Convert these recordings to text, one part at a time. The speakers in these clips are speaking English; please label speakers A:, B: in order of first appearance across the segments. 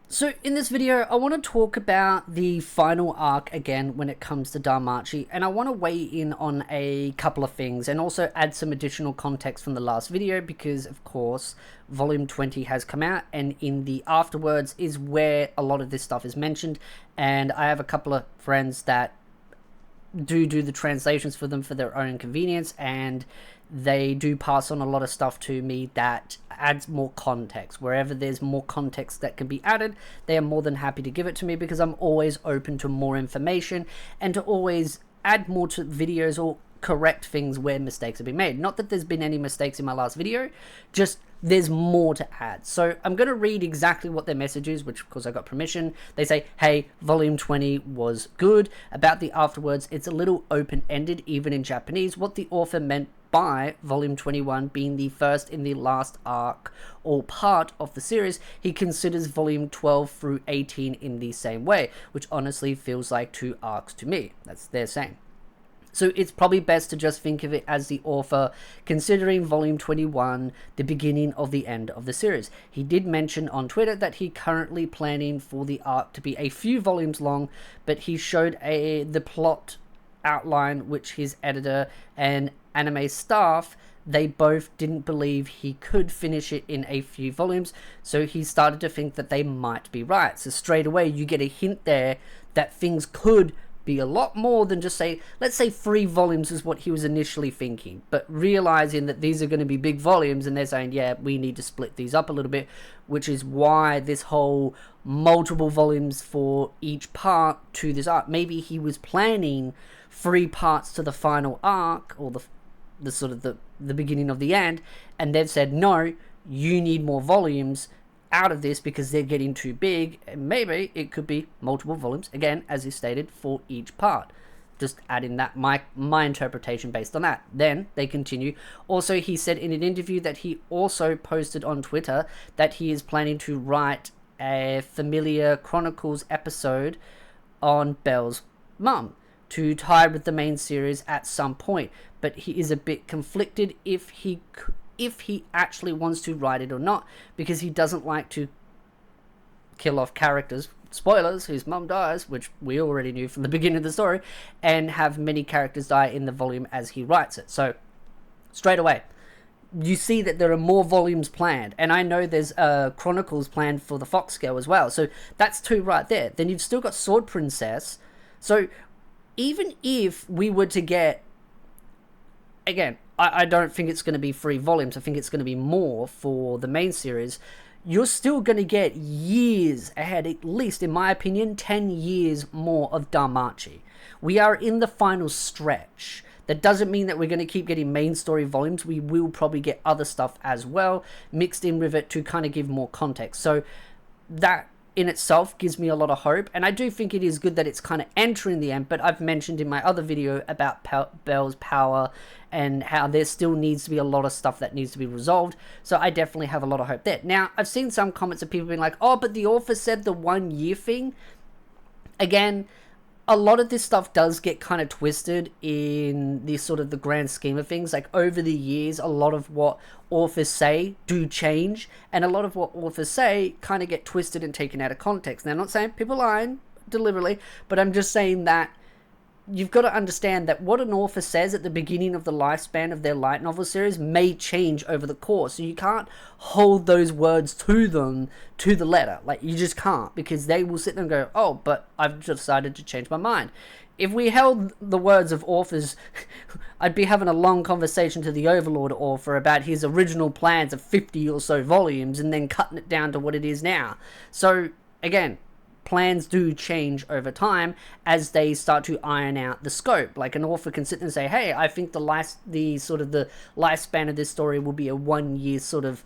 A: So in this video, I want to talk about the final arc again when it comes to DanMachi, and I want to weigh in on a couple of things and also add some additional context from the last video because, of course, Volume 20 has come out, and in the afterwards is where a lot of this stuff is mentioned, and I have a couple of friends that do the translations for them for their own convenience, and they do pass on a lot of stuff to me that adds more context. Wherever there's more context that can be added, they are more than happy to give it to me because I'm always open to more information and to always add more to videos or correct things where mistakes have been made. Not that there's been any mistakes in my last video, just there's more to add. So I'm going to read exactly what their message is, which of course I got permission. They say, hey, volume 20 was good. About the afterwards, it's a little open-ended, even in Japanese, what the author meant by volume 21 being the first in the last arc or part of the series. He considers volume 12 through 18 in the same way, which honestly feels like 2 arcs to me. That's their saying. So it's probably best to just think of it as the author considering volume 21 the beginning of the end of the series. He did mention on Twitter that he currently planning for the arc to be a few volumes long, but he showed the plot outline which his editor and anime staff, they both didn't believe he could finish it in a few volumes, so he started to think that they might be right. So straight away you get a hint there that things could be a lot more than just say, let's say 3 volumes is what he was initially thinking, but realizing that these are going to be big volumes, and they're saying, yeah, we need to split these up a little bit, which is why this whole multiple volumes for each part to this arc. Maybe he was planning 3 parts to the final arc, or the sort of the beginning of the end, and they've said, no, you need more volumes out of this because they're getting too big, and maybe it could be multiple volumes, again, as he stated, for each part. Just adding that, my interpretation based on that. Then they continue. Also, he said in an interview that he also posted on Twitter that he is planning to write a Familiar Chronicles episode on Belle's mum to tie with the main series at some point, but he is a bit conflicted if he actually wants to write it or not, because he doesn't like to kill off characters, spoilers, whose mum dies, which we already knew from the beginning of the story, and have many characters die in the volume as he writes it. So straight away you see that there are more volumes planned, and I know there's Chronicles planned for the Fox scale as well, so that's 2 right there. Then you've still got Sword Princess. So even if we were to get, again, I don't think it's going to be 3 volumes. I think it's going to be more for the main series. You're still going to get years ahead, at least in my opinion, 10 years more of DanMachi. We are in the final stretch. That doesn't mean that we're going to keep getting main story volumes. We will probably get other stuff as well, mixed in with it to kind of give more context. So that in itself gives me a lot of hope, and I do think it is good that it's kind of entering the end. But I've mentioned in my other video about Belle's power and how there still needs to be a lot of stuff that needs to be resolved, so I definitely have a lot of hope there. Now, I've seen some comments of people being like, oh, but the author said the 1 year thing. Again, a lot of this stuff does get kind of twisted in the sort of the grand scheme of things. Like, over the years, a lot of what authors say do change, and a lot of what authors say kind of get twisted and taken out of context. Now, I'm not saying people lying deliberately, but I'm just saying that you've got to understand that what an author says at the beginning of the lifespan of their light novel series may change over the course. So you can't hold those words to them to the letter. Like, you just can't, because they will sit there and go, oh, but I've decided to change my mind. If we held the words of authors, I'd be having a long conversation to the Overlord author about his original plans of 50 or so volumes and then cutting it down to what it is now. So, again, plans do change over time as they start to iron out the scope. Like, an author can sit and say, hey, I think the lifespan of this story will be a 1 year sort of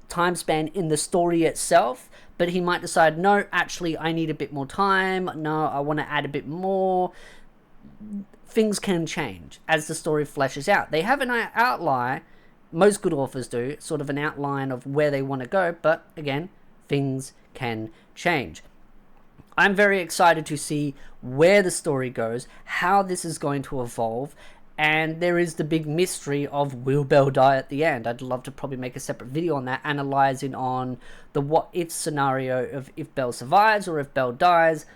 A: time span in the story itself, but he might decide, no, actually I need a bit more time, no, I want to add a bit more. Things can change as the story fleshes out. They have an outline, most good authors do, sort of an outline of where they want to go, but again, things can change. I'm very excited to see where the story goes, how this is going to evolve, And there is the big mystery of, will Belle die at the end? I'd love to probably make a separate video on that, analysing on the what-if scenario of if Belle survives or if Belle dies,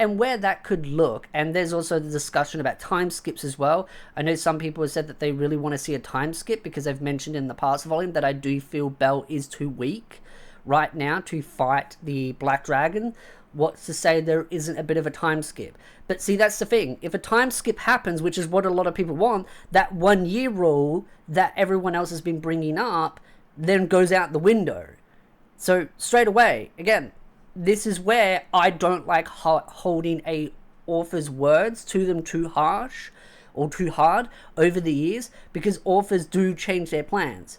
A: and where that could look. And there's also the discussion about time skips as well. I know some people have said that they really want to see a time skip, because they've mentioned in the past volume that I do feel Belle is too weak right now to fight the Black Dragon. What's to say there isn't a bit of a time skip? But see, that's the thing. If a time skip happens, which is what a lot of people want, that 1 year rule that everyone else has been bringing up then goes out the window. So straight away, again, this is where I don't like holding a author's words to them too harsh or too hard over the years, because authors do change their plans.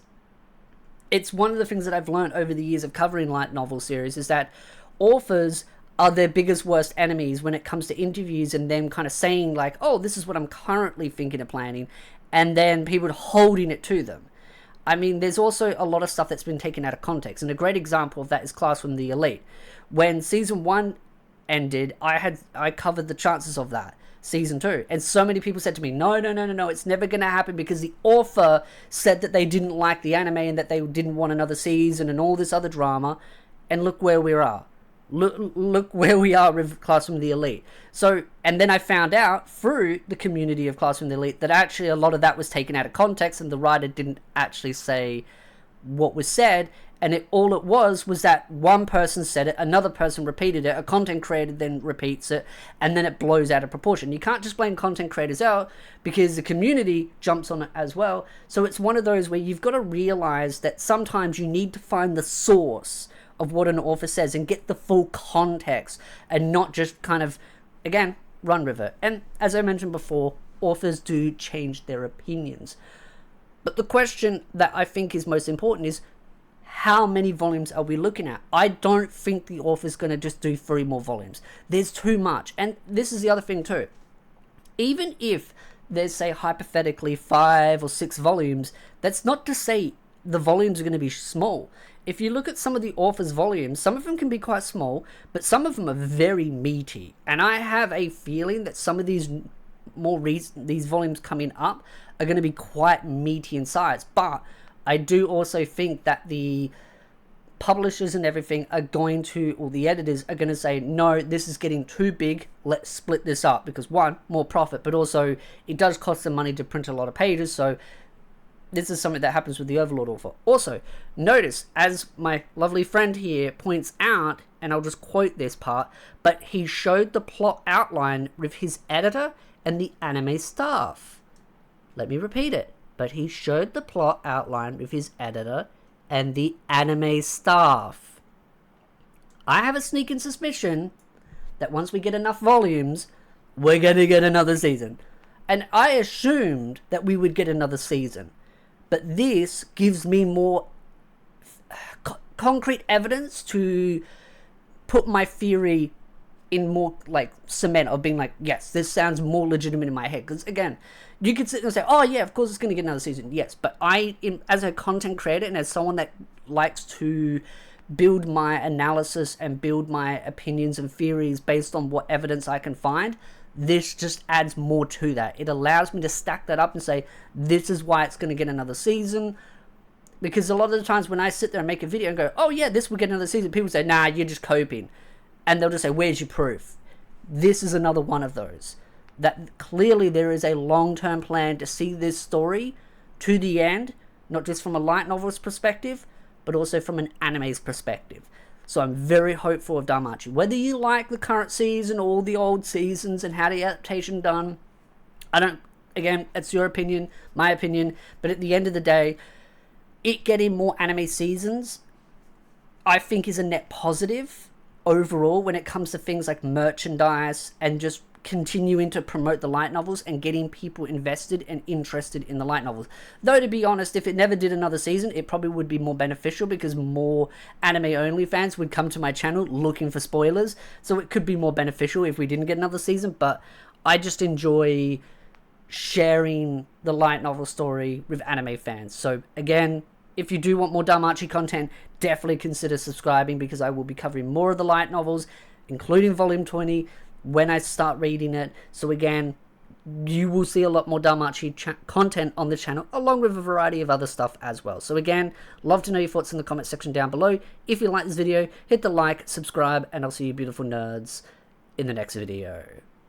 A: It's one of the things that I've learned over the years of covering light novel series, is that authors are their biggest worst enemies when it comes to interviews and them kind of saying like, oh, this is what I'm currently thinking of planning, and then people holding it to them. I mean, there's also a lot of stuff that's been taken out of context, and a great example of that is Classroom the Elite. When season 1 ended, I covered the chances of that season 2, and so many people said to me, no, it's never going to happen, because the author said that they didn't like the anime and that they didn't want another season and all this other drama. And look where we are. Look where we are with Classroom the Elite. So, and then I found out through the community of Classroom the Elite that actually a lot of that was taken out of context, and the writer didn't actually say what was said, and all it was that one person said it, another person repeated it, a content creator then repeats it, and then it blows out of proportion. You can't just blame content creators out, because the community jumps on it as well. So it's one of those where you've got to realize that sometimes you need to find the source of what an author says and get the full context, and not just kind of, again, run with it. And as I mentioned before, authors do change their opinions. But the question that I think is most important is, how many volumes are we looking at? I don't think the author's going to just do 3 more volumes. There's too much. And this is the other thing too. Even if there's, say, hypothetically 5 or 6 volumes, that's not to say the volumes are going to be small. If you look at some of the author's volumes, some of them can be quite small, but some of them are very meaty. And I have a feeling that some of these these volumes coming up are going to be quite meaty in size. But I do also think that the publishers and everything are going to, or the editors are going to say, no, this is getting too big, let's split this up, because one, more profit, but also it does cost them money to print a lot of pages. So this is something that happens with the Overlord author. Also, notice, as my lovely friend here points out, and I'll just quote this part, but he showed the plot outline with his editor and the anime staff. Let me repeat it. But he showed the plot outline with his editor and the anime staff. I have a sneaking suspicion that once we get enough volumes, we're going to get another season. And I assumed that we would get another season. But this gives me more concrete evidence to put my theory in more like cement, of being like, yes, this sounds more legitimate in my head. Because again, you could sit there and say, oh yeah, of course it's going to get another season. Yes, but as a content creator and as someone that likes to build my analysis and build my opinions and theories based on what evidence I can find, this just adds more to that. It allows me to stack that up and say, this is why it's going to get another season. Because a lot of the times when I sit there and make a video and go, oh yeah, this will get another season, people say, nah, you're just coping. And they'll just say, where's your proof? This is another one of those. That clearly there is a long-term plan to see this story to the end, not just from a light novel's perspective, but also from an anime's perspective. So I'm very hopeful of DanMachi. Whether you like the current season or all the old seasons and how the adaptation done, again, it's your opinion, my opinion, but at the end of the day, it getting more anime seasons, I think is a net positive overall when it comes to things like merchandise and just continuing to promote the light novels and getting people invested and interested in the light novels. Though, to be honest, if it never did another season, it probably would be more beneficial, because more anime only fans would come to my channel looking for spoilers. So it could be more beneficial if we didn't get another season. But I just enjoy sharing the light novel story with anime fans. So again, if you do want more DanMachi content, definitely consider subscribing, because I will be covering more of the light novels, including volume 20, when I start reading it. So again, you will see a lot more DanMachi content on the channel, along with a variety of other stuff as well. So again, love to know your thoughts in the comment section down below. If you like this video, hit the like, subscribe, and I'll see you beautiful nerds in the next video.